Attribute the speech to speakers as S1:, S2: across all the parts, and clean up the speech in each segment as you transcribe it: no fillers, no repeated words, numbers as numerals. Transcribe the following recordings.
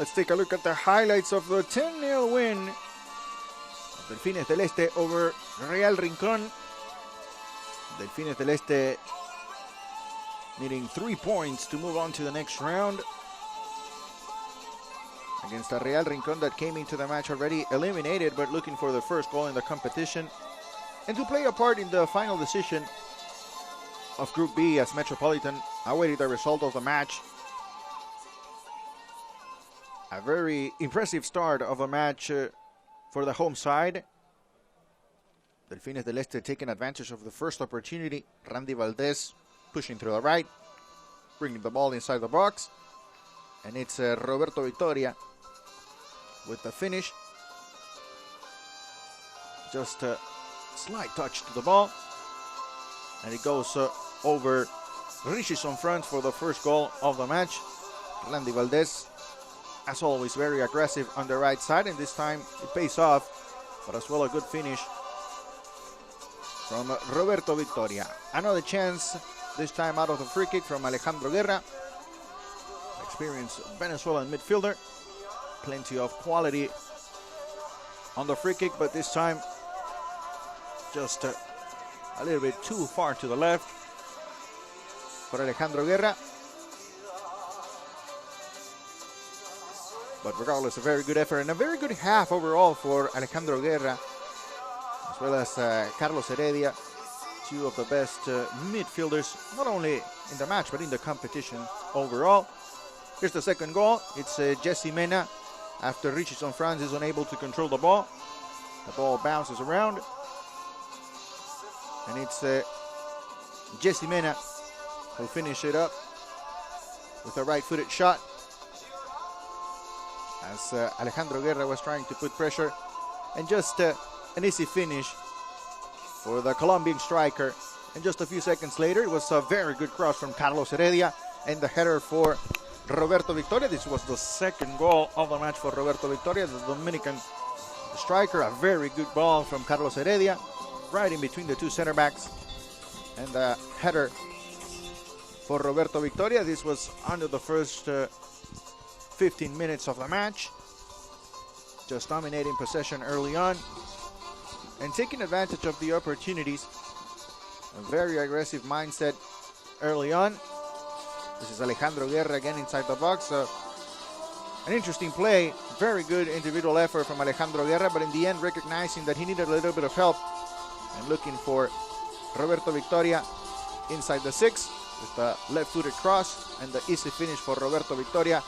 S1: Let's take a look at the highlights of the 10-0 win of Delfines del Este over Real Rincón. Delfines del Este needing 3 points to move on to the next round against a Real Rincón that came into the match already eliminated, but looking for the first goal in the competition and to play a part in the final decision of Group B as Metropolitan awaited the result of the match. A very impressive start of a match for the home side. Delfines del Este taking advantage of the first opportunity. Randy Valdez pushing through the right, bringing the ball inside the box. And it's Roberto Victoria with the finish. Just a slight touch to the ball. And it goes over Richison front for the first goal of the match. Randy Valdez, as always, very aggressive on the right side, and this time it pays off, but as well a good finish from Roberto Victoria. Another chance, this time out of the free kick from Alejandro Guerra, experienced Venezuelan midfielder. Plenty of quality on the free kick, but this time just a little bit too far to the left for Alejandro Guerra. But regardless, a very good effort and a very good half overall for Alejandro Guerra, as well as Carlos Heredia, two of the best midfielders, not only in the match, but in the competition overall. Here's the second goal. It's Jesse Mena. After Richison Franz is unable to control the ball bounces around. And it's Jesse Mena who finish it up with a right-footed shot, as Alejandro Guerra was trying to put pressure, and just an easy finish for the Colombian striker. And just a few seconds later, it was a very good cross from Carlos Heredia and the header for Roberto Victoria. This was the second goal of the match for Roberto Victoria, the Dominican striker. A very good ball from Carlos Heredia, right in between the two center backs, and the header for Roberto Victoria. This was under the first 15 minutes of the match, just dominating possession early on and taking advantage of the opportunities. A very aggressive mindset early on. This is Alejandro Guerra again inside the box. An interesting play, very good individual effort from Alejandro Guerra, but in the end recognizing that he needed a little bit of help and looking for Roberto Victoria inside the 6 with the left-footed cross and the easy finish for Roberto Victoria.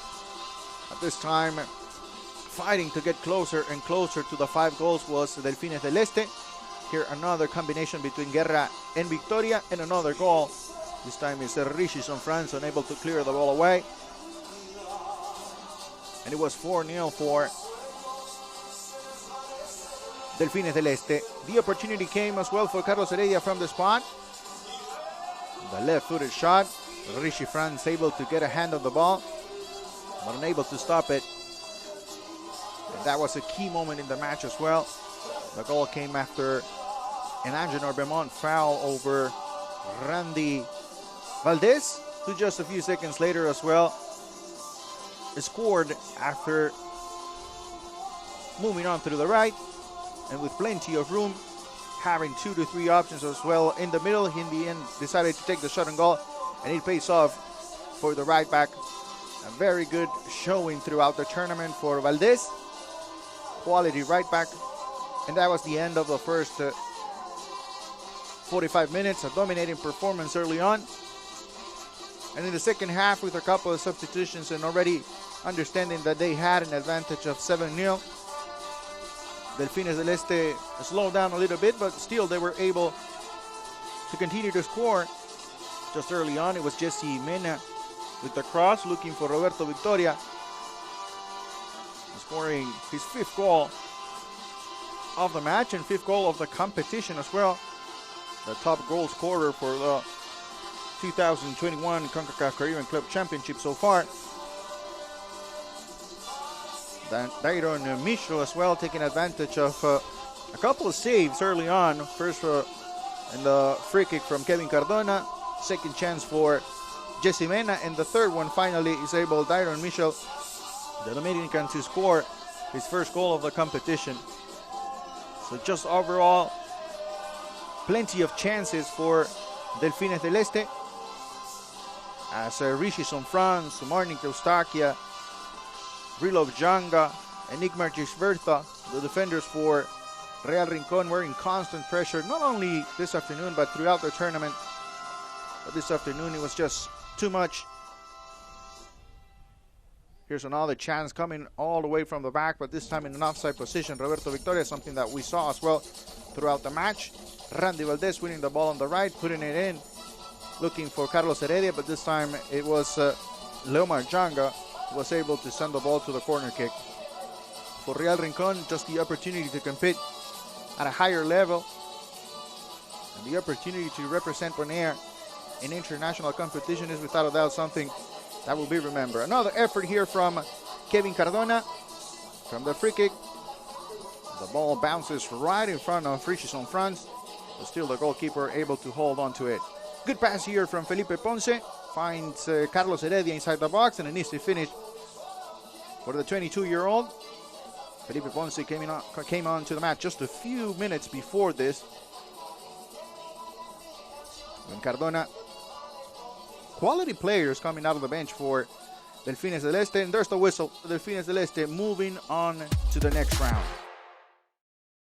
S1: At this time, fighting to get closer and closer to the 5 goals was Delfines del Este. Here another combination between Guerra and Victoria, and another goal. This time is Richison Franz unable to clear the ball away. And it was 4-0 for Delfines del Este. The opportunity came as well for Carlos Heredia from the spot. The left-footed shot. Richie Franz able to get a hand on the ball, but unable to stop it. And that was a key moment in the match as well. The goal came after an Angenor Beaumont foul over Randy Valdez, who just a few seconds later as well scored after moving on through the right and with plenty of room, having 2 to 3 options as well in the middle. He in the end decided to take the shot on goal, and it pays off for the right back. A very good showing throughout the tournament for Valdez. Quality right back. And that was the end of the first 45 minutes. A dominating performance early on. And in the second half, with a couple of substitutions and already understanding that they had an advantage of 7-0, Delfines del Este slowed down a little bit, but still they were able to continue to score. Just early on, it was Jesse Mena with the cross, looking for Roberto Victoria, scoring his 5th goal of the match and 5th goal of the competition as well. The top goal scorer for the 2021 Concacaf Caribbean Club Championship so far. Dairon Michel as well taking advantage of a couple of saves early on. First in the free kick from Kevin Cardona, second chance for Jesse Mena, and the third one finally is able, Dairon Michel, the Dominican to score his first goal of the competition. So just overall, plenty of chances for Delfines del Este, as Rishi Sonfran, Sumarnik Eustaquia, Rilov Janga, and Nick Margisbertha, the defenders for Real Rincon, were in constant pressure, not only this afternoon, but throughout the tournament. But this afternoon, it was just too much. Here's another chance coming all the way from the back, but this time in an offside position. Roberto Victoria, something that we saw as well throughout the match. Randy Valdez winning the ball on the right, putting it in, looking for Carlos Heredia, but this time it was Leomar Janga who was able to send the ball to the corner kick. For Real Rincon, just the opportunity to compete at a higher level and the opportunity to represent Bonaire in international competition is without a doubt something that will be remembered. Another effort here from Kevin Cardona from the free kick. The ball bounces right in front of Rishi Sonfran, but still the goalkeeper able to hold on to it. Good pass here from Felipe Ponce. Finds Carlos Heredia inside the box, and an easy finish for the 22-year-old. Felipe Ponce came on to the match just a few minutes before this, when Cardona, quality players coming out of the bench for Delfines del Este, and there's the whistle. Delfines del Este moving on to the next round.